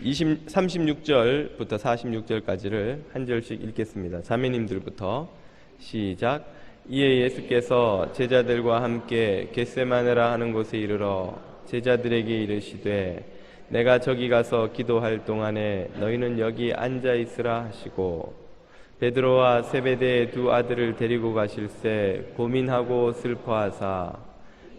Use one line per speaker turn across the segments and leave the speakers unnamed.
36절부터 46절까지를 한 절씩 읽겠습니다. 자매님들부터 시작. 이에 예수께서 제자들과 함께 겟세마네라 하는 곳에 이르러 제자들에게 이르시되 내가 저기 가서 기도할 동안에 너희는 여기 앉아 있으라 하시고 베드로와 세베대의 두 아들을 데리고 가실새 고민하고 슬퍼하사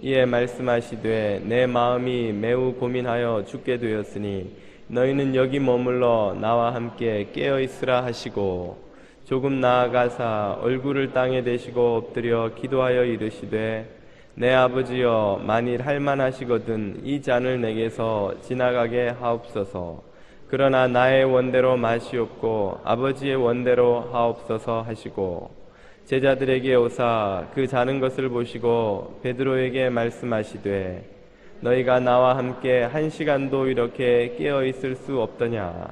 이에 말씀하시되 내 마음이 매우 고민하여 죽게 되었으니 너희는 여기 머물러 나와 함께 깨어 있으라 하시고 조금 나아가사 얼굴을 땅에 대시고 엎드려 기도하여 이르시되 내 아버지여 만일 할만하시거든 이 잔을 내게서 지나가게 하옵소서. 그러나 나의 원대로 마시옵고 아버지의 원대로 하옵소서 하시고 제자들에게 오사 그 자는 것을 보시고 베드로에게 말씀하시되 너희가 나와 함께 1시간도 이렇게 깨어 있을 수 없더냐.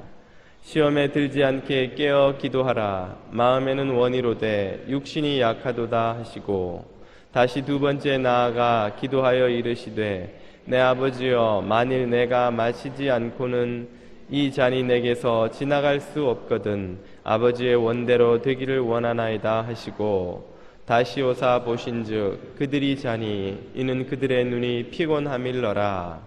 시험에 들지 않게 깨어 기도하라. 마음에는 원이로되 육신이 약하도다 하시고 다시 두 번째 나아가 기도하여 이르시되 내 아버지여 만일 내가 마시지 않고는 이 잔이 내게서 지나갈 수 없거든 아버지의 원대로 되기를 원하나이다 하시고 다시 오사 보신즉 그들이 자니 이는 그들의 눈이 피곤함일러라.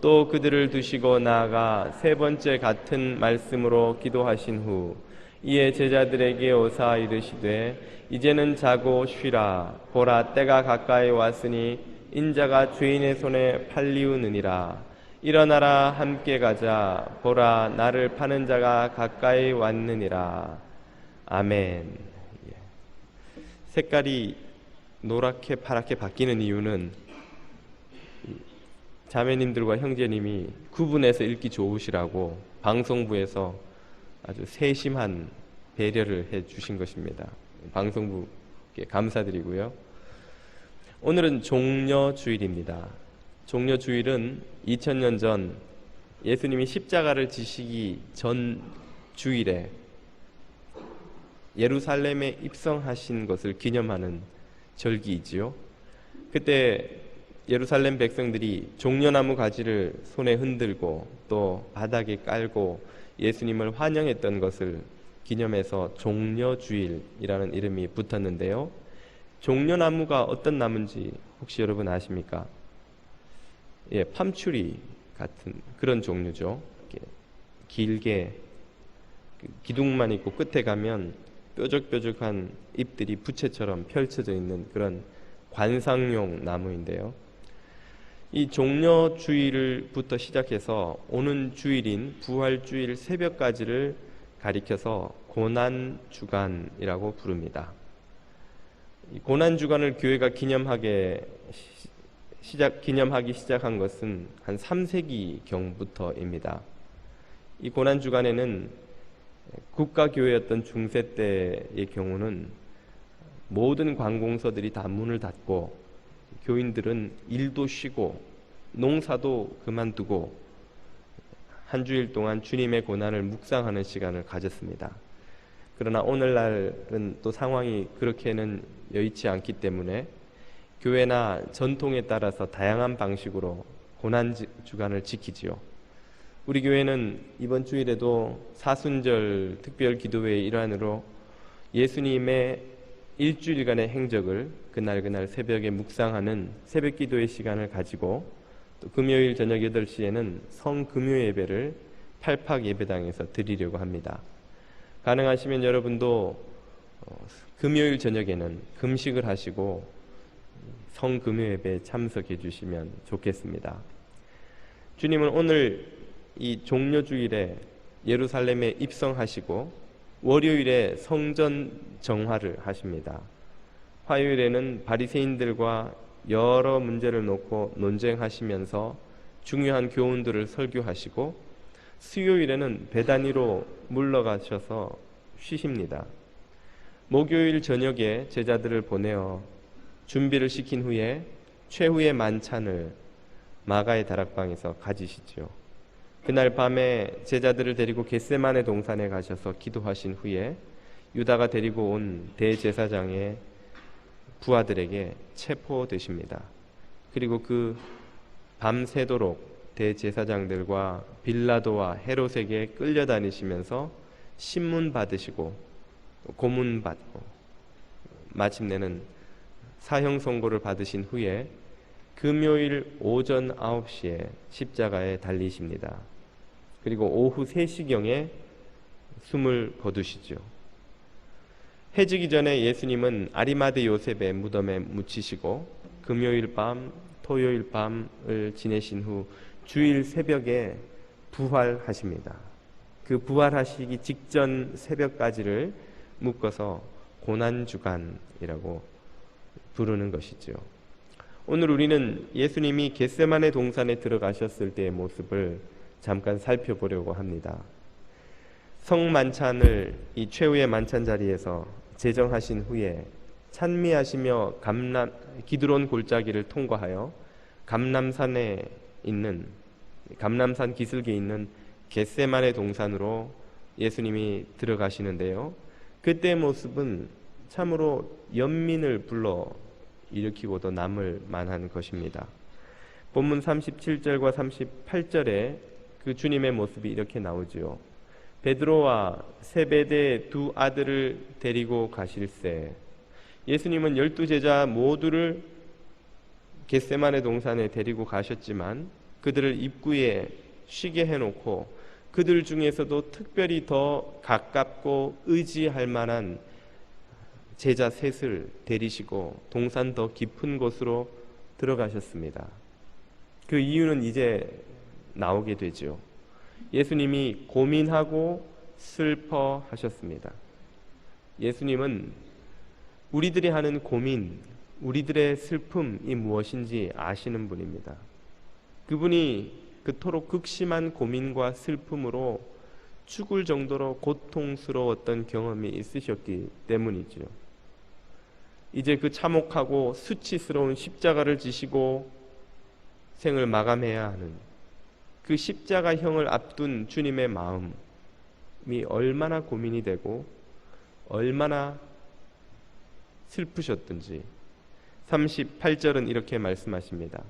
또 그들을 두시고 나아가 세 번째 같은 말씀으로 기도하신 후 이에 제자들에게 오사 이르시되 이제는 자고 쉬라. 보라 때가 가까이 왔으니 인자가 죄인의 손에 팔리우느니라. 일어나라 함께 가자. 보라 나를 파는 자가 가까이 왔느니라. 아멘. 색깔이 노랗게 파랗게 바뀌는 이유는 자매님들과 형제님이 구분해서 읽기 좋으시라고 방송부에서 아주 세심한 배려를 해 주신 것입니다. 방송부께 감사드리고요. 오늘은 종려주일입니다. 종려주일은 2000년 전 예수님이 십자가를 지시기 전 주일에 예루살렘에 입성하신 것을 기념하는 절기이지요. 그때 예루살렘 백성들이 종려나무 가지를 손에 흔들고 또 바닥에 깔고 예수님을 환영했던 것을 기념해서 종려주일이라는 이름이 붙었는데요. 종려나무가 어떤 나무인지 혹시 여러분 아십니까? 팜추리 같은 그런 종류죠. 길게 기둥만 있고 끝에 가면 뾰족뾰족한 잎들이 부채처럼 펼쳐져 있는 그런 관상용 나무인데요. 이 종려주일부터 시작해서 오는 주일인 부활주일 새벽까지를 가리켜서 고난주간이라고 부릅니다. 이 고난주간을 교회가 기념하기 시작한 것은 한 3세기경부터입니다. 이 고난주간에는 국가교회였던 중세 때의 경우는 모든 관공서들이 다 문을 닫고 교인들은 일도 쉬고 농사도 그만두고 한 주일 동안 주님의 고난을 묵상하는 시간을 가졌습니다. 그러나 오늘날은 또 상황이 그렇게는 여의치 않기 때문에 교회나 전통에 따라서 다양한 방식으로 고난주간을 지키지요. 우리 교회는 이번 주일에도 사순절 특별 기도회의 일환으로 예수님의 일주일간의 행적을 그날 새벽에 묵상하는 새벽 기도의 시간을 가지고 또 금요일 저녁 8시에는 성금요 예배를 팔팍 예배당에서 드리려고 합니다. 가능하시면 여러분도 금요일 저녁에는 금식을 하시고 성금요 예배에 참석해 주시면 좋겠습니다. 주님은 오늘 이 종려주일에 예루살렘에 입성하시고 월요일에 성전 정화를 하십니다. 화요일에는 바리새인들과 여러 문제를 놓고 논쟁하시면서 중요한 교훈들을 설교하시고 수요일에는 베다니로 물러가셔서 쉬십니다. 목요일 저녁에 제자들을 보내어 준비를 시킨 후에 최후의 만찬을 마가의 다락방에서 가지시죠. 그날 밤에 제자들을 데리고 겟세마네 동산에 가셔서 기도하신 후에 유다가 데리고 온 대제사장의 부하들에게 체포되십니다. 그리고 그 밤새도록 대제사장들과 빌라도와 헤롯에게 끌려다니시면서 신문 받으시고 고문 받고 마침내는 사형 선고를 받으신 후에 금요일 오전 9시에 십자가에 달리십니다. 그리고 오후 3시경에 숨을 거두시죠. 해지기 전에 예수님은 아리마대 요셉의 무덤에 묻히시고 금요일 밤, 토요일 밤을 지내신 후 주일 새벽에 부활하십니다. 그 부활하시기 직전 새벽까지를 묶어서 고난주간이라고 부르는 것이죠. 오늘 우리는 예수님이 겟세마네 동산에 들어가셨을 때의 모습을 잠깐 살펴보려고 합니다. 성만찬을 이 최후의 만찬 자리에서 제정하신 후에 찬미하시며 기드론 골짜기를 통과하여 감람산 기슭에 있는 겟세마네 동산으로 예수님이 들어가시는데요. 그때의 모습은 참으로 연민을 불러 일으키고도 남을 만한 것입니다. 본문 37절과 38절에 그 주님의 모습이 이렇게 나오지요. 베드로와 세베대의 2 아들을 데리고 가실새. 예수님은 12제자 모두를 겟세마네 동산에 데리고 가셨지만 그들을 입구에 쉬게 해놓고 그들 중에서도 특별히 더 가깝고 의지할 만한 제자 셋을 데리시고 동산 더 깊은 곳으로 들어가셨습니다. 그 이유는 이제 나오게 되죠. 예수님이 고민하고 슬퍼하셨습니다. 예수님은 우리들이 하는 고민, 우리들의 슬픔이 무엇인지 아시는 분입니다. 그분이 그토록 극심한 고민과 슬픔으로 죽을 정도로 고통스러웠던 경험이 있으셨기 때문이죠. 이제 그 참혹하고 수치스러운 십자가를 지시고 생을 마감해야 하는 그 십자가형을 앞둔 주님의 마음이 얼마나 고민이 되고 얼마나 슬프셨든지 38절은 이렇게 말씀하십니다.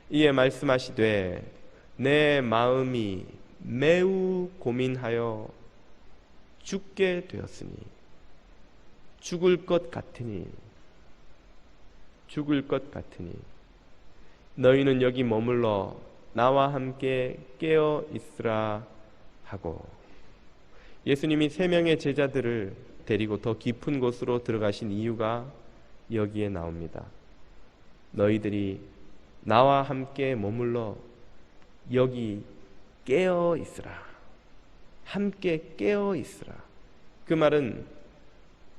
이에 말씀하시되 내 마음이 매우 고민하여 죽게 되었으니 죽을 것 같으니 너희는 여기 머물러 나와 함께 깨어 있으라 하고 예수님이 3명의 제자들을 데리고 더 깊은 곳으로 들어가신 이유가 여기에 나옵니다. 너희들이 나와 함께 머물러 여기 깨어 있으라. 함께 깨어 있으라. 그 말은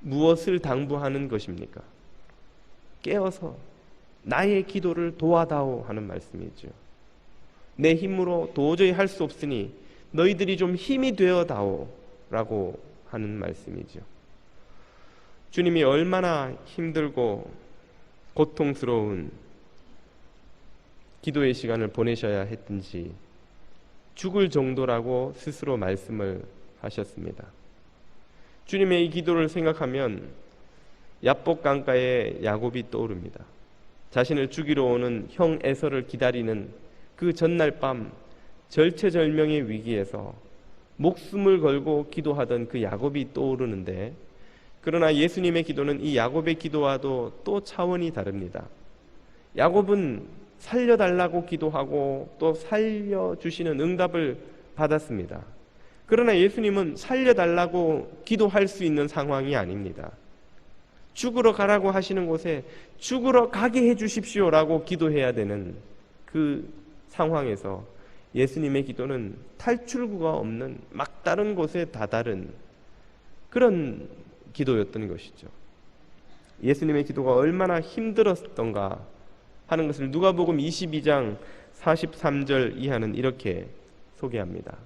무엇을 당부하는 것입니까? 깨어서 나의 기도를 도와다오 하는 말씀이죠. 내 힘으로 도저히 할 수 없으니 너희들이 좀 힘이 되어다오 라고 하는 말씀이죠. 주님이 얼마나 힘들고 고통스러운 기도의 시간을 보내셔야 했든지 죽을 정도라고 스스로 말씀을 하셨습니다. 주님의 이 기도를 생각하면 야복 강가의 야곱이 떠오릅니다. 자신을 죽이러 오는 형 에서를 기다리는 그 전날 밤 절체절명의 위기에서 목숨을 걸고 기도하던 그 야곱이 떠오르는데, 그러나 예수님의 기도는 이 야곱의 기도와도 또 차원이 다릅니다. 야곱은 살려달라고 기도하고 또 살려주시는 응답을 받았습니다. 그러나 예수님은 살려달라고 기도할 수 있는 상황이 아닙니다. 죽으러 가라고 하시는 곳에 죽으러 가게 해주십시오라고 기도해야 되는 그 상황에서 예수님의 기도는 탈출구가 없는 막다른 곳에 다다른 그런 기도였던 것이죠. 예수님의 기도가 얼마나 힘들었던가 하는 것을 누가복음 22장 43절 이하는 이렇게 소개합니다.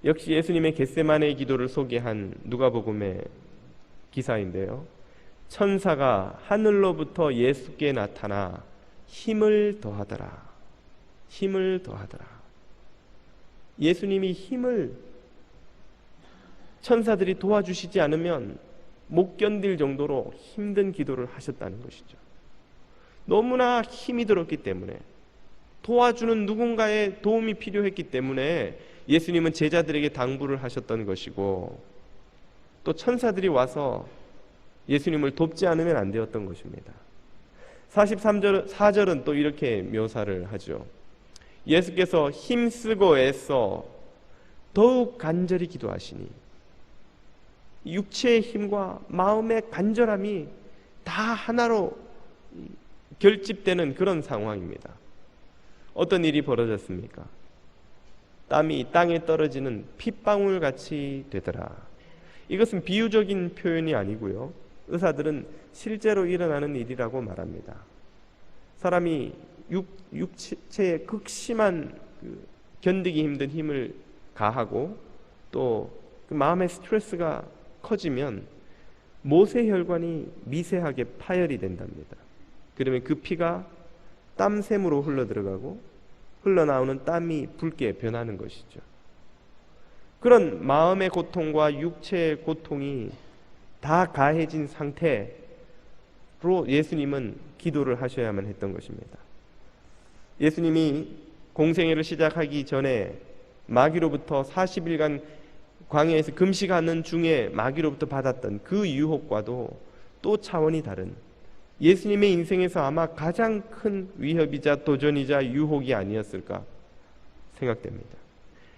역시 예수님의 겟세마네의 기도를 소개한 누가복음의 기사인데요. 천사가 하늘로부터 예수께 나타나 힘을 더하더라. 힘을 더하더라. 예수님이 힘을 천사들이 도와주시지 않으면 못 견딜 정도로 힘든 기도를 하셨다는 것이죠. 너무나 힘이 들었기 때문에 도와주는 누군가의 도움이 필요했기 때문에 예수님은 제자들에게 당부를 하셨던 것이고, 또 천사들이 와서 예수님을 돕지 않으면 안 되었던 것입니다. 44절은 또 이렇게 묘사를 하죠. 예수께서 힘쓰고 애써 더욱 간절히 기도하시니, 육체의 힘과 마음의 간절함이 다 하나로 결집되는 그런 상황입니다. 어떤 일이 벌어졌습니까? 땀이 땅에 떨어지는 핏방울 같이 되더라. 이것은 비유적인 표현이 아니고요, 의사들은 실제로 일어나는 일이라고 말합니다. 사람이 육체에 극심한 견디기 힘든 힘을 가하고 또 그 마음의 스트레스가 커지면 모세혈관이 미세하게 파열이 된답니다. 그러면 그 피가 땀샘으로 흘러들어가고 흘러나오는 땀이 붉게 변하는 것이죠. 그런 마음의 고통과 육체의 고통이 다 가해진 상태로 예수님은 기도를 하셔야만 했던 것입니다. 예수님이 공생애를 시작하기 전에 마귀로부터 40일간 광야에서 금식하는 중에 마귀로부터 받았던 그 유혹과도 또 차원이 다른, 예수님의 인생에서 아마 가장 큰 위협이자 도전이자 유혹이 아니었을까 생각됩니다.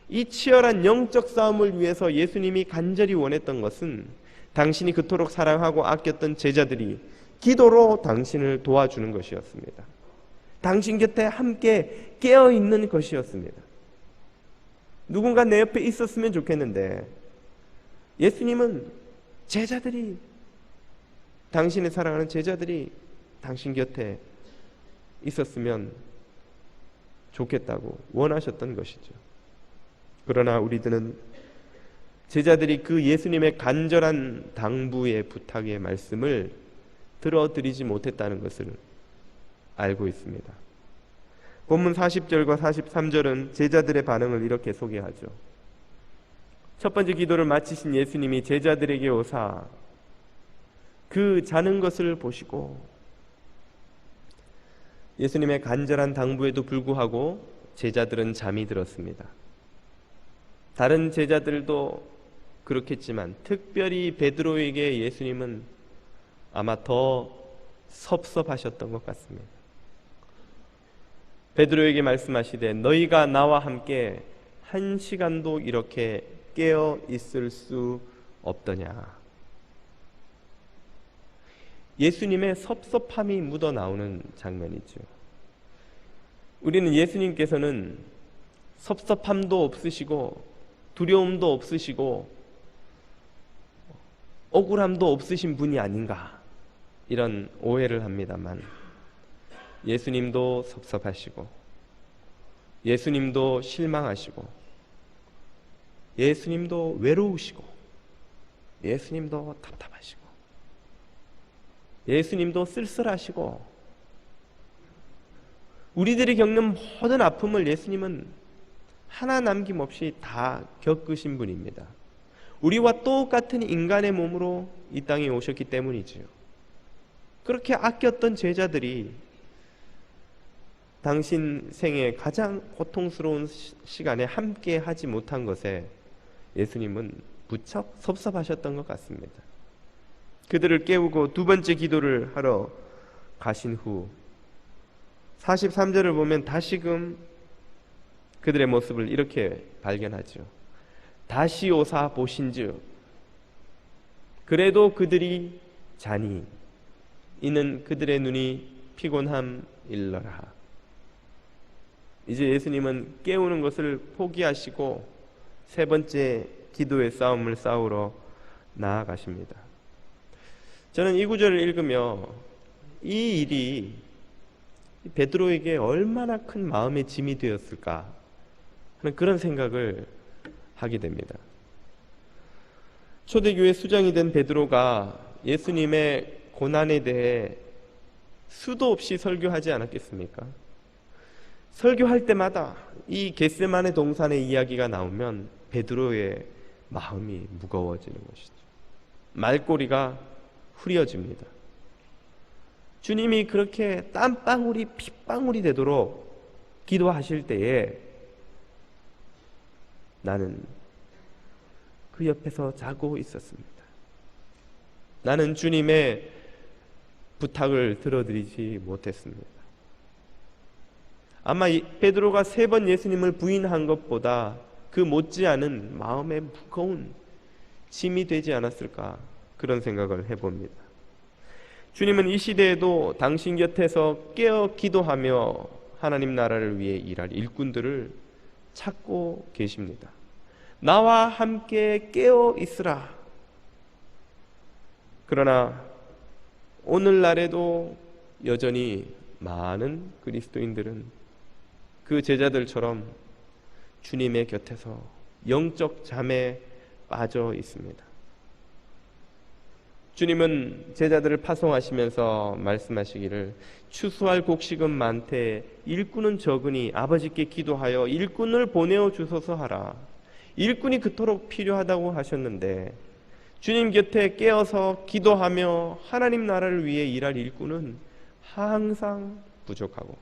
이 치열한 영적 싸움을 위해서 예수님이 간절히 원했던 것은 당신이 그토록 사랑하고 아꼈던 제자들이 기도로 당신을 도와주는 것이었습니다. 당신 곁에 함께 깨어있는 것이었습니다. 누군가 내 옆에 있었으면 좋겠는데, 예수님은 제자들이, 당신의 사랑하는 제자들이 당신 곁에 있었으면 좋겠다고 원하셨던 것이죠. 그러나 우리들은 제자들이 그 예수님의 간절한 당부의 부탁의 말씀을 들어드리지 못했다는 것을 알고 있습니다. 본문 40절과 43절은 제자들의 반응을 이렇게 소개하죠. 첫 번째 기도를 마치신 예수님이 제자들에게 오사 그 자는 것을 보시고, 예수님의 간절한 당부에도 불구하고 제자들은 잠이 들었습니다. 다른 제자들도 그렇겠지만 특별히 베드로에게 예수님은 아마 더 섭섭하셨던 것 같습니다. 베드로에게 말씀하시되 너희가 나와 함께 1시간도 이렇게 깨어 있을 수 없더냐. 예수님의 섭섭함이 묻어나오는 장면이죠. 우리는 예수님께서는 섭섭함도 없으시고 두려움도 없으시고 억울함도 없으신 분이 아닌가, 이런 오해를 합니다만, 예수님도 섭섭하시고 예수님도 실망하시고 예수님도 외로우시고 예수님도 답답하시고 예수님도 쓸쓸하시고, 우리들이 겪는 모든 아픔을 예수님은 하나 남김없이 다 겪으신 분입니다. 우리와 똑같은 인간의 몸으로 이 땅에 오셨기 때문이지요. 그렇게 아꼈던 제자들이 당신 생애 가장 고통스러운 시간에 함께 하지 못한 것에 예수님은 무척 섭섭하셨던 것 같습니다. 그들을 깨우고 두 번째 기도를 하러 가신 후 43절을 보면 다시금 그들의 모습을 이렇게 발견하죠. 다시 오사 보신즉 그래도 그들이 자니 이는 그들의 눈이 피곤함 일러라. 이제 예수님은 깨우는 것을 포기하시고 세 번째 기도의 싸움을 싸우러 나아가십니다. 저는 이 구절을 읽으며 이 일이 베드로에게 얼마나 큰 마음의 짐이 되었을까 하는 그런 생각을 하게 됩니다. 초대교회 수장이 된 베드로가 예수님의 고난에 대해 수도 없이 설교하지 않았겠습니까? 설교할 때마다 이 겟세마네 동산의 이야기가 나오면 베드로의 마음이 무거워지는 것이죠. 말꼬리가 흐려집니다. 주님이 그렇게 땀방울이 핏방울이 되도록 기도하실 때에 나는 그 옆에서 자고 있었습니다. 나는 주님의 부탁을 들어드리지 못했습니다. 아마 베드로가 3번 예수님을 부인한 것보다 그 못지않은 마음에 무거운 짐이 되지 않았을까, 그런 생각을 해봅니다. 주님은 이 시대에도 당신 곁에서 깨어 기도하며 하나님 나라를 위해 일할 일꾼들을 찾고 계십니다. 나와 함께 깨어 있으라. 그러나 오늘날에도 여전히 많은 그리스도인들은 그 제자들처럼 주님의 곁에서 영적 잠에 빠져 있습니다. 주님은 제자들을 파송하시면서 말씀하시기를 추수할 곡식은 많되 일꾼은 적으니 아버지께 기도하여 일꾼을 보내어 주소서 하라. 일꾼이 그토록 필요하다고 하셨는데 주님 곁에 깨어서 기도하며 하나님 나라를 위해 일할 일꾼은 항상 부족하고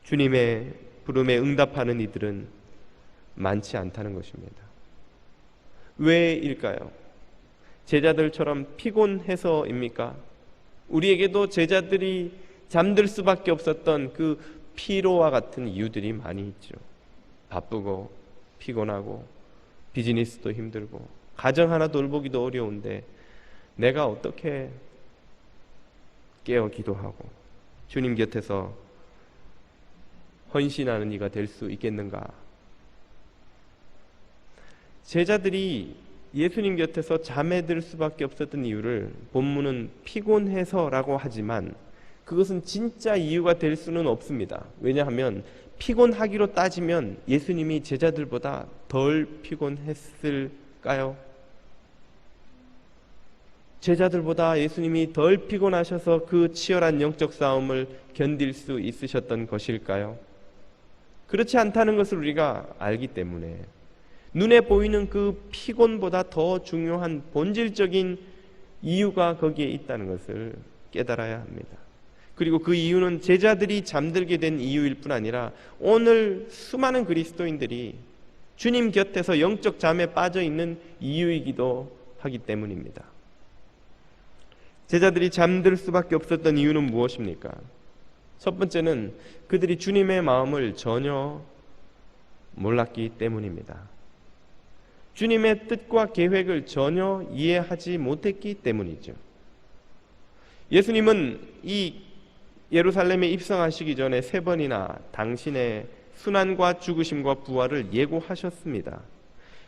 주님의 부름에 응답하는 이들은 많지 않다는 것입니다. 왜일까요? 제자들처럼 피곤해서입니까? 우리에게도 제자들이 잠들 수밖에 없었던 그 피로와 같은 이유들이 많이 있죠. 바쁘고 피곤하고 비즈니스도 힘들고 가정 하나 돌보기도 어려운데 내가 어떻게 깨어 기도하고 주님 곁에서 헌신하는 이가 될 수 있겠는가? 제자들이 예수님 곁에서 잠에 들 수밖에 없었던 이유를 본문은 피곤해서라고 하지만 그것은 진짜 이유가 될 수는 없습니다. 왜냐하면 피곤하기로 따지면 예수님이 제자들보다 덜 피곤했을까요? 제자들보다 예수님이 덜 피곤하셔서 그 치열한 영적 싸움을 견딜 수 있으셨던 것일까요? 그렇지 않다는 것을 우리가 알기 때문에 눈에 보이는 그 피곤보다 더 중요한 본질적인 이유가 거기에 있다는 것을 깨달아야 합니다. 그리고 그 이유는 제자들이 잠들게 된 이유일 뿐 아니라 오늘 수많은 그리스도인들이 주님 곁에서 영적 잠에 빠져 있는 이유이기도 하기 때문입니다. 제자들이 잠들 수밖에 없었던 이유는 무엇입니까? 첫 번째는 그들이 주님의 마음을 전혀 몰랐기 때문입니다. 주님의 뜻과 계획을 전혀 이해하지 못했기 때문이죠. 예수님은 이 예루살렘에 입성하시기 전에 3번이나 당신의 순환과 죽으심과 부활을 예고하셨습니다.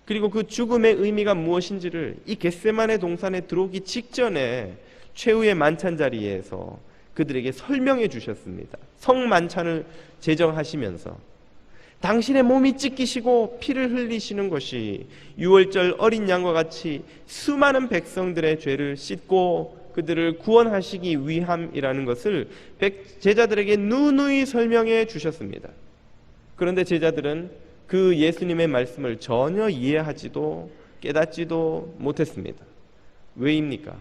그리고 그 죽음의 의미가 무엇인지를 이 겟세마네 동산에 들어오기 직전에 최후의 만찬 자리에서 그들에게 설명해 주셨습니다. 성만찬을 제정하시면서 당신의 몸이 찢기시고 피를 흘리시는 것이 유월절 어린 양과 같이 수많은 백성들의 죄를 씻고 그들을 구원하시기 위함이라는 것을 제자들에게 누누이 설명해 주셨습니다. 그런데 제자들은 그 예수님의 말씀을 전혀 이해하지도 깨닫지도 못했습니다. 왜입니까?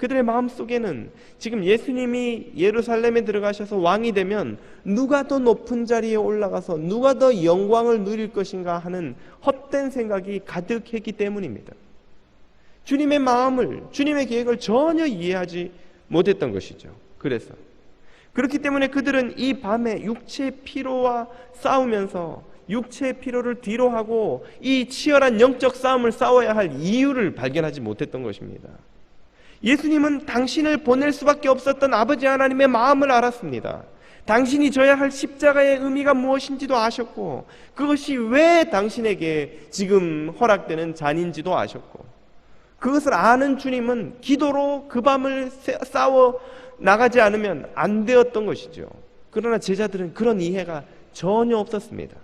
그들의 마음속에는 지금 예수님이 예루살렘에 들어가셔서 왕이 되면 누가 더 높은 자리에 올라가서 누가 더 영광을 누릴 것인가 하는 헛된 생각이 가득했기 때문입니다. 주님의 마음을, 주님의 계획을 전혀 이해하지 못했던 것이죠. 그래서 그렇기 때문에 그들은 이 밤에 육체의 피로와 싸우면서 육체의 피로를 뒤로 하고 이 치열한 영적 싸움을 싸워야 할 이유를 발견하지 못했던 것입니다. 예수님은 당신을 보낼 수밖에 없었던 아버지 하나님의 마음을 알았습니다. 당신이 져야 할 십자가의 의미가 무엇인지도 아셨고 그것이 왜 당신에게 지금 허락되는 잔인지도 아셨고 그것을 아는 주님은 기도로 그 밤을 싸워 나가지 않으면 안 되었던 것이죠. 그러나 제자들은 그런 이해가 전혀 없었습니다.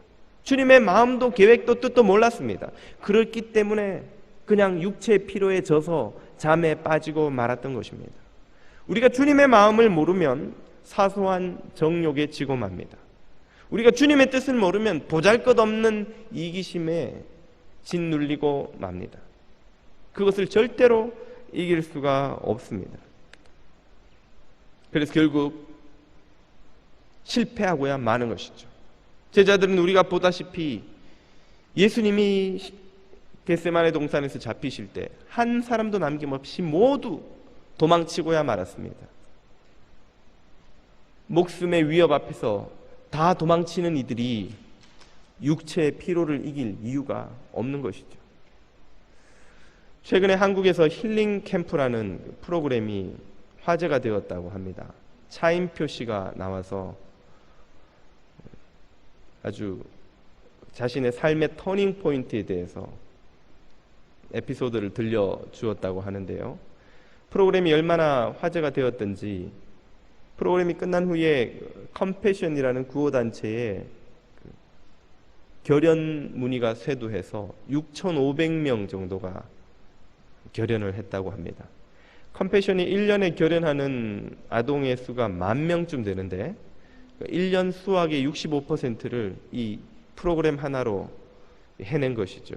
주님의 마음도 계획도 뜻도 몰랐습니다. 그렇기 때문에 그냥 육체의 피로에 져서 잠에 빠지고 말았던 것입니다. 우리가 주님의 마음을 모르면 사소한 정욕에 지고 맙니다. 우리가 주님의 뜻을 모르면 보잘것없는 이기심에 짓눌리고 맙니다. 그것을 절대로 이길 수가 없습니다. 그래서 결국 실패하고야 마는 것이죠. 제자들은 우리가 보다시피 예수님이 겟세마네 동산에서 잡히실 때 한 사람도 남김없이 모두 도망치고야 말았습니다. 목숨의 위협 앞에서 다 도망치는 이들이 육체의 피로를 이길 이유가 없는 것이죠. 최근에 한국에서 힐링 캠프라는 프로그램이 화제가 되었다고 합니다. 차인표 씨가 나와서 아주 자신의 삶의 터닝 포인트에 대해서 에피소드를 들려주었다고 하는데요. 프로그램이 얼마나 화제가 되었던지 프로그램이 끝난 후에 컴패션이라는 구호단체에 결연 문의가 쇄도해서 6,500명 정도가 결연을 했다고 합니다. 컴패션이 1년에 결연하는 아동의 수가 10,000명쯤 되는데 1년 수학의 65%를 이 프로그램 하나로 해낸 것이죠.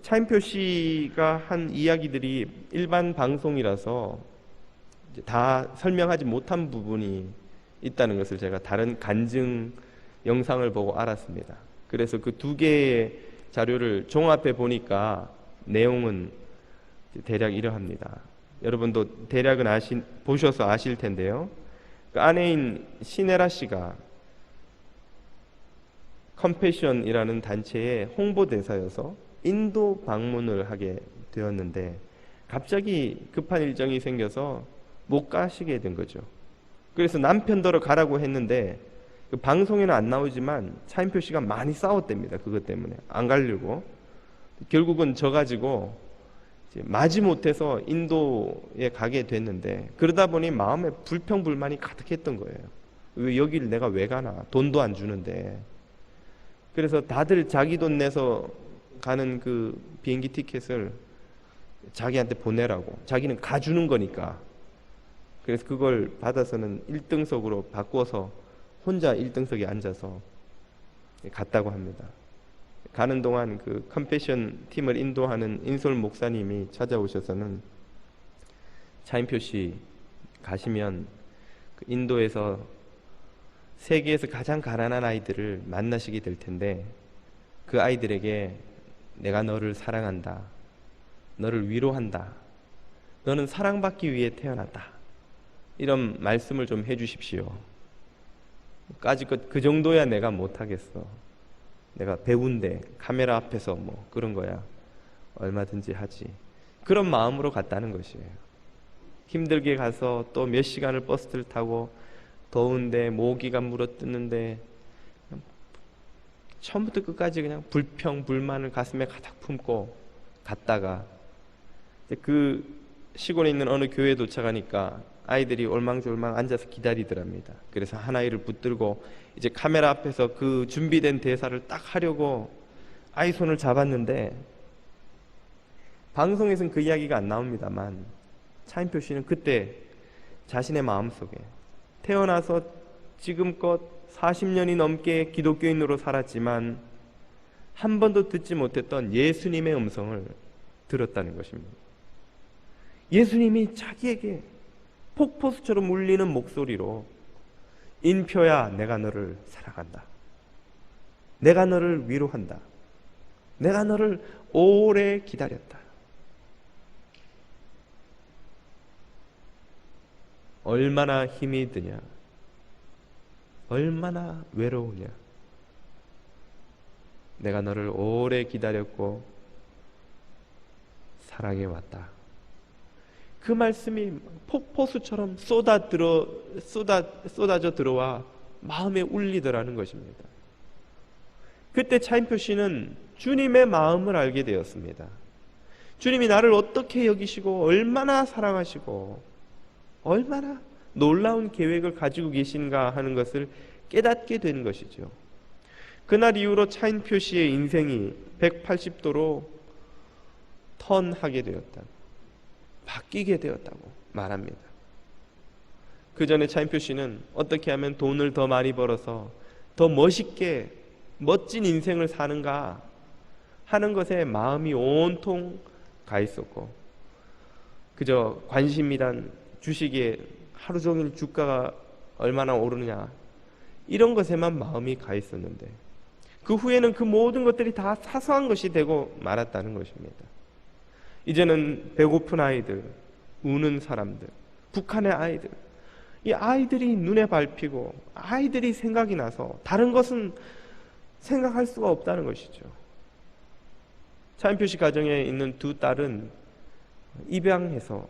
차인표 씨가 한 이야기들이 일반 방송이라서 다 설명하지 못한 부분이 있다는 것을 제가 다른 간증 영상을 보고 알았습니다. 그래서 그 두 개의 자료를 종합해 보니까 내용은 대략 이러합니다. 여러분도 대략은 보셔서 아실 텐데요. 그 아내인 시네라 씨가 컴패션이라는 단체의 홍보대사여서 인도 방문을 하게 되었는데 갑자기 급한 일정이 생겨서 못 가시게 된 거죠. 그래서 남편더러 가라고 했는데 그 방송에는 안 나오지만 차인표 씨가 많이 싸웠답니다. 그것 때문에 안 가려고. 결국은 져가지고 마지못해서 인도에 가게 됐는데 그러다 보니 마음에 불평불만이 가득했던 거예요. 왜 여기를 내가 왜 가나? 돈도 안 주는데. 그래서 다들 자기 돈 내서 가는 그 비행기 티켓을 자기한테 보내라고. 자기는 가주는 거니까. 그래서 그걸 받아서는 1등석으로 바꿔서 혼자 1등석에 앉아서 갔다고 합니다. 가는 동안 그 컴패션 팀을 인도하는 인솔 목사님이 찾아오셔서는 차인표 씨 가시면 그 인도에서 세계에서 가장 가난한 아이들을 만나시게 될 텐데 그 아이들에게 내가 너를 사랑한다. 너를 위로한다. 너는 사랑받기 위해 태어났다. 이런 말씀을 좀 해주십시오. 까짓것 그 정도야 내가 못하겠어. 내가 배우인데 카메라 앞에서 뭐 그런 거야 얼마든지 하지. 그런 마음으로 갔다는 것이에요. 힘들게 가서 또 몇 시간을 버스를 타고 더운데 모기가 물어뜯는데 처음부터 끝까지 그냥 불평, 불만을 가슴에 가득 품고 갔다가 그 시골에 있는 어느 교회에 도착하니까 아이들이 올망졸망 앉아서 기다리더랍니다. 그래서 한 아이를 붙들고 이제 카메라 앞에서 그 준비된 대사를 딱 하려고 아이 손을 잡았는데 방송에서는 그 이야기가 안 나옵니다만 차인표 씨는 그때 자신의 마음속에 태어나서 지금껏 40년이 넘게 기독교인으로 살았지만 한 번도 듣지 못했던 예수님의 음성을 들었다는 것입니다. 예수님이 자기에게 폭포수처럼 울리는 목소리로 인표야 내가 너를 사랑한다. 내가 너를 위로한다. 내가 너를 오래 기다렸다. 얼마나 힘이 드냐. 얼마나 외로우냐. 내가 너를 오래 기다렸고 사랑해왔다. 그 말씀이 폭포수처럼 쏟아져 들어와 마음에 울리더라는 것입니다. 그때 차인표 씨는 주님의 마음을 알게 되었습니다. 주님이 나를 어떻게 여기시고 얼마나 사랑하시고 얼마나 놀라운 계획을 가지고 계신가 하는 것을 깨닫게 된 것이죠. 그날 이후로 차인표 씨의 인생이 180도로 턴하게 되었다. 바뀌게 되었다고 말합니다. 그 전에 차인표 씨는 어떻게 하면 돈을 더 많이 벌어서 더 멋있게 멋진 인생을 사는가 하는 것에 마음이 온통 가 있었고 그저 관심이란 주식에 하루 종일 주가가 얼마나 오르느냐 이런 것에만 마음이 가 있었는데 그 후에는 그 모든 것들이 다 사소한 것이 되고 말았다는 것입니다. 이제는 배고픈 아이들, 우는 사람들, 북한의 아이들, 이 아이들이 눈에 밟히고 아이들이 생각이 나서 다른 것은 생각할 수가 없다는 것이죠. 차인표 씨 가정에 있는 두 딸은 입양해서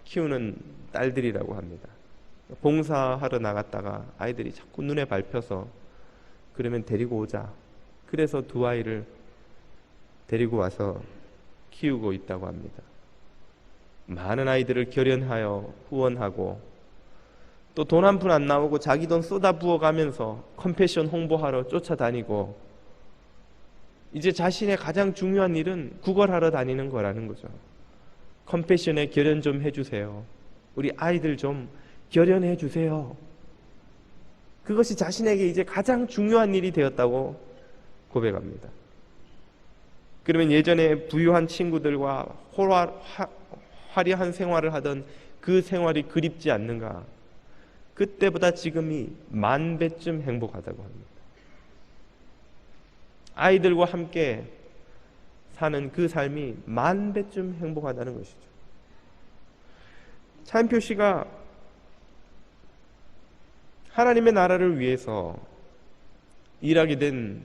키우는 딸들이라고 합니다. 봉사하러 나갔다가 아이들이 자꾸 눈에 밟혀서 그러면 데리고 오자. 그래서 두 아이를 데리고 와서 키우고 있다고 합니다. 많은 아이들을 결연하여 후원하고 또 돈 한 푼 안 나오고 자기 돈 쏟아 부어가면서 컴패션 홍보하러 쫓아다니고 이제 자신의 가장 중요한 일은 구걸하러 다니는 거라는 거죠. 컴패션에 결연 좀 해주세요. 우리 아이들 좀 결연해 주세요. 그것이 자신에게 이제 가장 중요한 일이 되었다고 고백합니다. 그러면 예전에 부유한 친구들과 화려한 생활을 하던 그 생활이 그립지 않는가? 그때보다 지금이 10,000배쯤 행복하다고 합니다. 아이들과 함께 사는 그 삶이 10,000배쯤 행복하다는 것이죠. 차인표 씨가 하나님의 나라를 위해서 일하게 된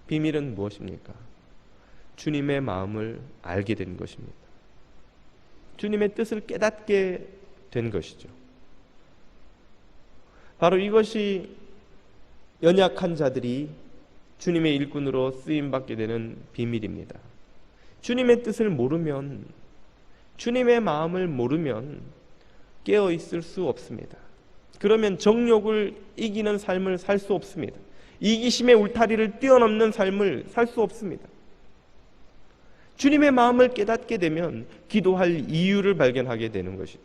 비밀은 무엇입니까? 주님의 마음을 알게 된 것입니다. 주님의 뜻을 깨닫게 된 것이죠. 바로 이것이 연약한 자들이 주님의 일꾼으로 쓰임받게 되는 비밀입니다. 주님의 뜻을 모르면, 주님의 마음을 모르면 깨어있을 수 없습니다. 그러면 정욕을 이기는 삶을 살 수 없습니다. 이기심의 울타리를 뛰어넘는 삶을 살 수 없습니다. 주님의 마음을 깨닫게 되면 기도할 이유를 발견하게 되는 것이죠.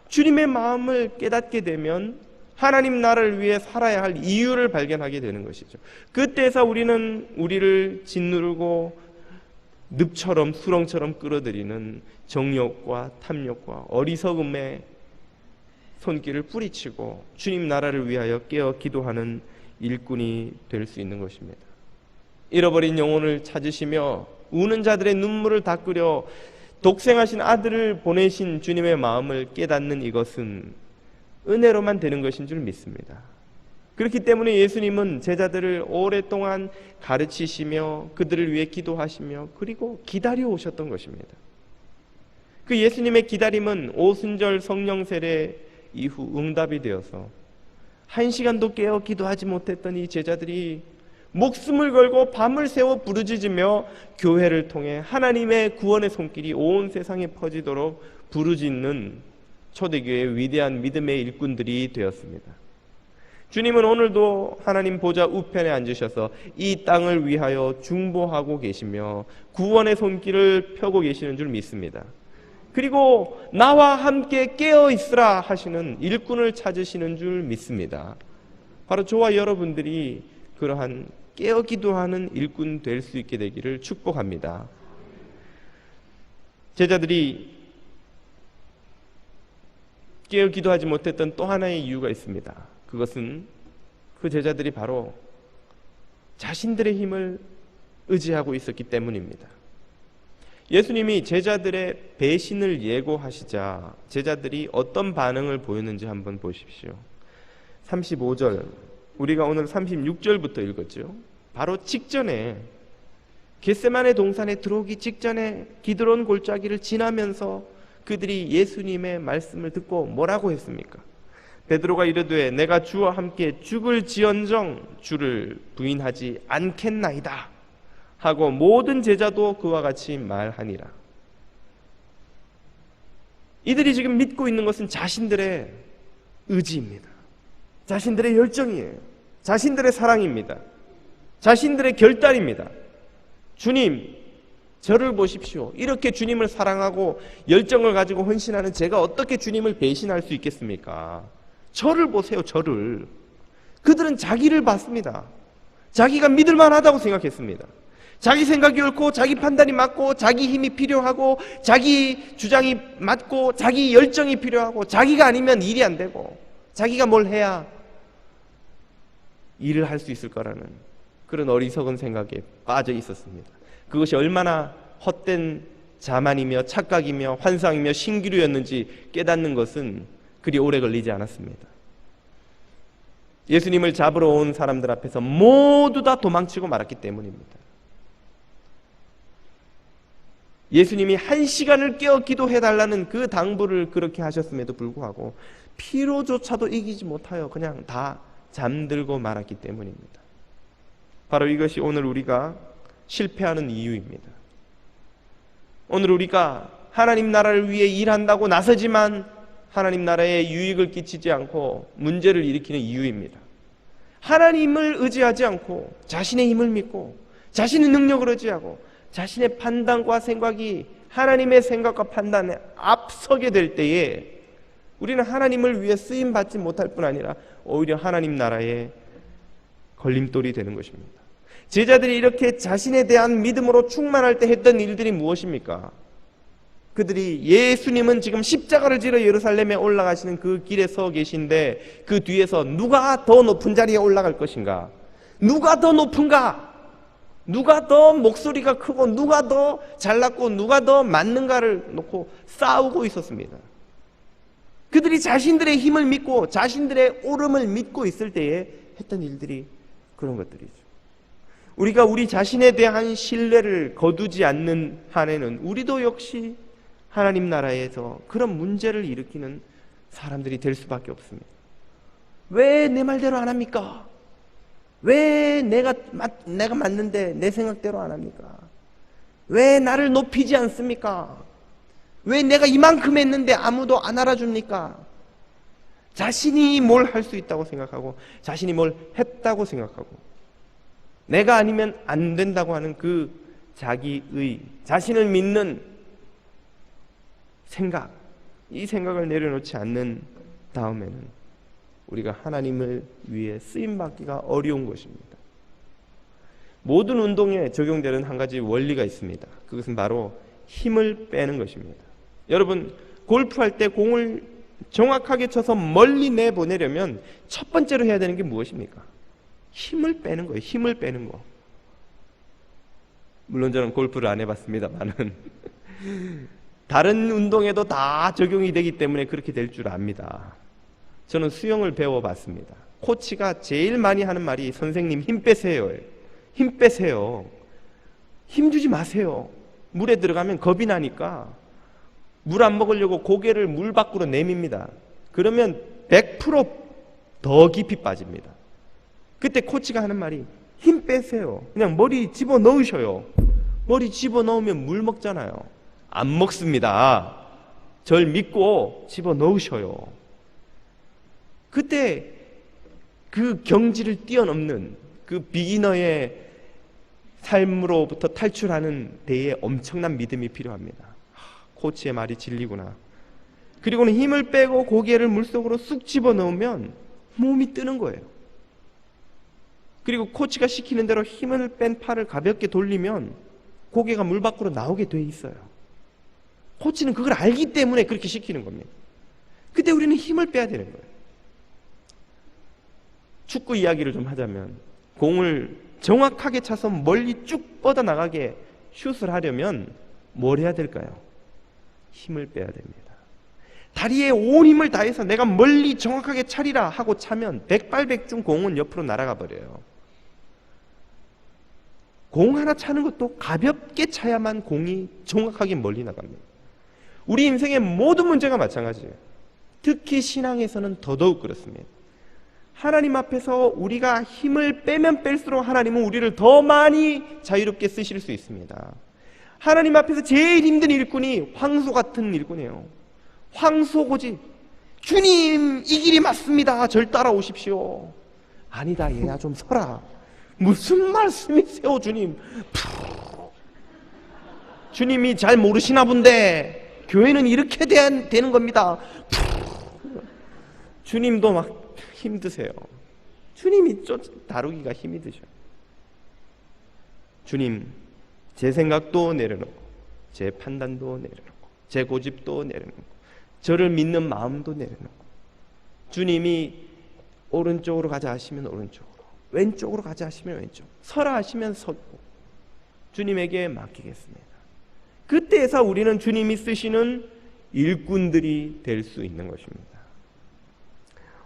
주님의 마음을 깨닫게 되면 하나님 나라를 위해 살아야 할 이유를 발견하게 되는 것이죠. 그때에서 우리는 우리를 짓누르고 늪처럼 수렁처럼 끌어들이는 정욕과 탐욕과 어리석음의 손길을 뿌리치고 주님 나라를 위하여 깨어 기도하는 일꾼이 될 수 있는 것입니다. 잃어버린 영혼을 찾으시며 우는 자들의 눈물을 닦으려 독생하신 아들을 보내신 주님의 마음을 깨닫는 이것은 은혜로만 되는 것인 줄 믿습니다. 그렇기 때문에 예수님은 제자들을 오랫동안 가르치시며 그들을 위해 기도하시며 그리고 기다려 오셨던 것입니다. 그 예수님의 기다림은 오순절 성령 세례 이후 응답이 되어서 1시간도 깨어 기도하지 못했던 이 제자들이 목숨을 걸고 밤을 새워 부르짖으며 교회를 통해 하나님의 구원의 손길이 온 세상에 퍼지도록 부르짖는 초대교회의 위대한 믿음의 일꾼들이 되었습니다. 주님은 오늘도 하나님 보좌 우편에 앉으셔서 이 땅을 위하여 중보하고 계시며 구원의 손길을 펴고 계시는 줄 믿습니다. 그리고 나와 함께 깨어 있으라 하시는 일꾼을 찾으시는 줄 믿습니다. 바로 저와 여러분들이 그러한 깨어 기도하는 일꾼 될 수 있게 되기를 축복합니다. 제자들이 깨어 기도하지 못했던 또 하나의 이유가 있습니다. 그것은 그 제자들이 바로 자신들의 힘을 의지하고 있었기 때문입니다. 예수님이 제자들의 배신을 예고하시자 제자들이 어떤 반응을 보였는지 한번 보십시오. 35절, 우리가 오늘 36절부터 읽었죠. 바로 직전에 겟세마네 동산에 들어오기 직전에 기드론 골짜기를 지나면서 그들이 예수님의 말씀을 듣고 뭐라고 했습니까? 베드로가 이르되 내가 주와 함께 죽을지언정 주를 부인하지 않겠나이다 하고 모든 제자도 그와 같이 말하니라. 이들이 지금 믿고 있는 것은 자신들의 의지입니다. 자신들의 열정이에요. 자신들의 사랑입니다. 자신들의 결단입니다. 주님, 저를 보십시오. 이렇게 주님을 사랑하고 열정을 가지고 헌신하는 제가 어떻게 주님을 배신할 수 있겠습니까? 저를 보세요, 저를. 그들은 자기를 봤습니다. 자기가 믿을 만하다고 생각했습니다. 자기 생각이 옳고 자기 판단이 맞고 자기 힘이 필요하고 자기 주장이 맞고 자기 열정이 필요하고 자기가 아니면 일이 안 되고 자기가 뭘 해야 일을 할 수 있을 거라는 그런 어리석은 생각에 빠져 있었습니다. 그것이 얼마나 헛된 자만이며 착각이며 환상이며 신기루였는지 깨닫는 것은 그리 오래 걸리지 않았습니다. 예수님을 잡으러 온 사람들 앞에서 모두 다 도망치고 말았기 때문입니다. 예수님이 1시간을 깨어 기도해달라는 그 당부를 그렇게 하셨음에도 불구하고 피로조차도 이기지 못하여 그냥 다 잠들고 말았기 때문입니다. 바로 이것이 오늘 우리가 실패하는 이유입니다. 오늘 우리가 하나님 나라를 위해 일한다고 나서지만 하나님 나라에 유익을 끼치지 않고 문제를 일으키는 이유입니다. 하나님을 의지하지 않고 자신의 힘을 믿고 자신의 능력을 의지하고 자신의 판단과 생각이 하나님의 생각과 판단에 앞서게 될 때에 우리는 하나님을 위해 쓰임받지 못할 뿐 아니라 오히려 하나님 나라의 걸림돌이 되는 것입니다. 제자들이 이렇게 자신에 대한 믿음으로 충만할 때 했던 일들이 무엇입니까? 그들이 예수님은 지금 십자가를 지러 예루살렘에 올라가시는 그 길에 서 계신데 그 뒤에서 누가 더 높은 자리에 올라갈 것인가? 누가 더 높은가? 누가 더 목소리가 크고 누가 더 잘났고 누가 더 맞는가를 놓고 싸우고 있었습니다. 그들이 자신들의 힘을 믿고 자신들의 옳음을 믿고 있을 때에 했던 일들이 그런 것들이죠. 우리가 우리 자신에 대한 신뢰를 거두지 않는 한에는 우리도 역시 하나님 나라에서 그런 문제를 일으키는 사람들이 될 수밖에 없습니다. 왜 내 말대로 안 합니까? 왜 내가 맞는데 내 생각대로 안 합니까? 왜 나를 높이지 않습니까? 왜 내가 이만큼 했는데 아무도 안 알아줍니까? 자신이 뭘 할 수 있다고 생각하고 자신이 뭘 했다고 생각하고 내가 아니면 안 된다고 하는 그 자기의 자신을 믿는 생각, 이 생각을 내려놓지 않는 다음에는 우리가 하나님을 위해 쓰임받기가 어려운 것입니다. 모든 운동에 적용되는 한 가지 원리가 있습니다. 그것은 바로 힘을 빼는 것입니다. 여러분, 골프할 때 공을 정확하게 쳐서 멀리 내보내려면 첫 번째로 해야 되는 게 무엇입니까? 힘을 빼는 거예요. 힘을 빼는 거. 물론 저는 골프를 안 해봤습니다만은 다른 운동에도 다 적용이 되기 때문에 그렇게 될 줄 압니다. 저는 수영을 배워봤습니다. 코치가 제일 많이 하는 말이 선생님 힘 빼세요. 힘 빼세요. 힘 주지 마세요. 물에 들어가면 겁이 나니까 물 안 먹으려고 고개를 물 밖으로 내밉니다. 그러면 100% 깊이 빠집니다. 그때 코치가 하는 말이 힘 빼세요. 그냥 머리 집어넣으셔요. 머리 집어넣으면 물 먹잖아요. 안 먹습니다. 절 믿고 집어넣으셔요. 그때 그 경지를 뛰어넘는 그 비기너의 삶으로부터 탈출하는 데에 엄청난 믿음이 필요합니다. 코치의 말이 진리구나. 그리고는 힘을 빼고 고개를 물속으로 쑥 집어넣으면 몸이 뜨는 거예요. 그리고 코치가 시키는 대로 힘을 뺀 팔을 가볍게 돌리면 고개가 물 밖으로 나오게 돼 있어요. 코치는 그걸 알기 때문에 그렇게 시키는 겁니다. 그때 우리는 힘을 빼야 되는 거예요. 축구 이야기를 좀 하자면 공을 정확하게 차서 멀리 쭉 뻗어나가게 슛을 하려면 뭘 해야 될까요? 힘을 빼야 됩니다. 다리에 온 힘을 다해서 내가 멀리 정확하게 차리라 하고 차면 백발백중 공은 옆으로 날아가 버려요. 공 하나 차는 것도 가볍게 차야만 공이 정확하게 멀리 나갑니다. 우리 인생의 모든 문제가 마찬가지예요. 특히 신앙에서는 더더욱 그렇습니다. 하나님 앞에서 우리가 힘을 빼면 뺄수록 하나님은 우리를 더 많이 자유롭게 쓰실 수 있습니다. 하나님 앞에서 제일 힘든 일꾼이 황소 같은 일꾼이에요. 황소고집. 주님, 이 길이 맞습니다. 절 따라오십시오. 아니다, 얘야 좀 서라. 무슨 말씀이세요, 주님? 주님이 잘 모르시나 본데 교회는 이렇게 되는 겁니다. 주님도 막 힘드세요. 주님이 다루기가 힘이 드셔요. 주님, 제 생각도 내려놓고 제 판단도 내려놓고 제 고집도 내려놓고 저를 믿는 마음도 내려놓고 주님이 오른쪽으로 가자 하시면 오른쪽으로, 왼쪽으로 가자 하시면 왼쪽, 서라 하시면 서고 주님에게 맡기겠습니다. 그때에서 우리는 주님이 쓰시는 일꾼들이 될 수 있는 것입니다.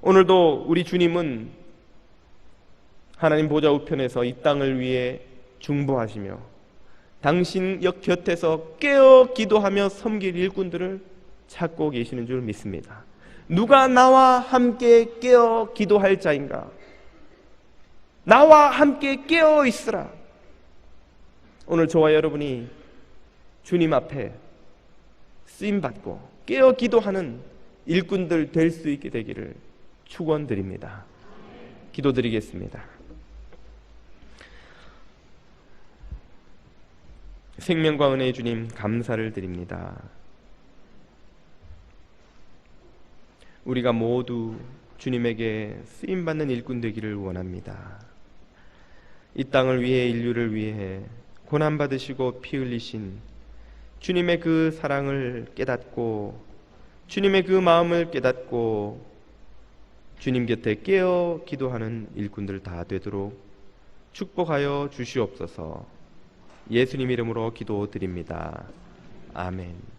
오늘도 우리 주님은 하나님 보좌 우편에서 이 땅을 위해 중보하시며 당신 곁에서 깨어 기도하며 섬길 일꾼들을 찾고 계시는 줄 믿습니다. 누가 나와 함께 깨어 기도할 자인가? 나와 함께 깨어 있으라. 오늘 저와 여러분이 주님 앞에 쓰임받고 깨어 기도하는 일꾼들 될 수 있게 되기를 축원드립니다. 기도드리겠습니다. 생명과 은혜의 주님, 감사를 드립니다. 우리가 모두 주님에게 쓰임받는 일꾼 되기를 원합니다. 이 땅을 위해, 인류를 위해 고난받으시고 피 흘리신 주님의 그 사랑을 깨닫고 주님의 그 마음을 깨닫고 주님 곁에 깨어 기도하는 일꾼들 다 되도록 축복하여 주시옵소서. 예수님 이름으로 기도드립니다. 아멘.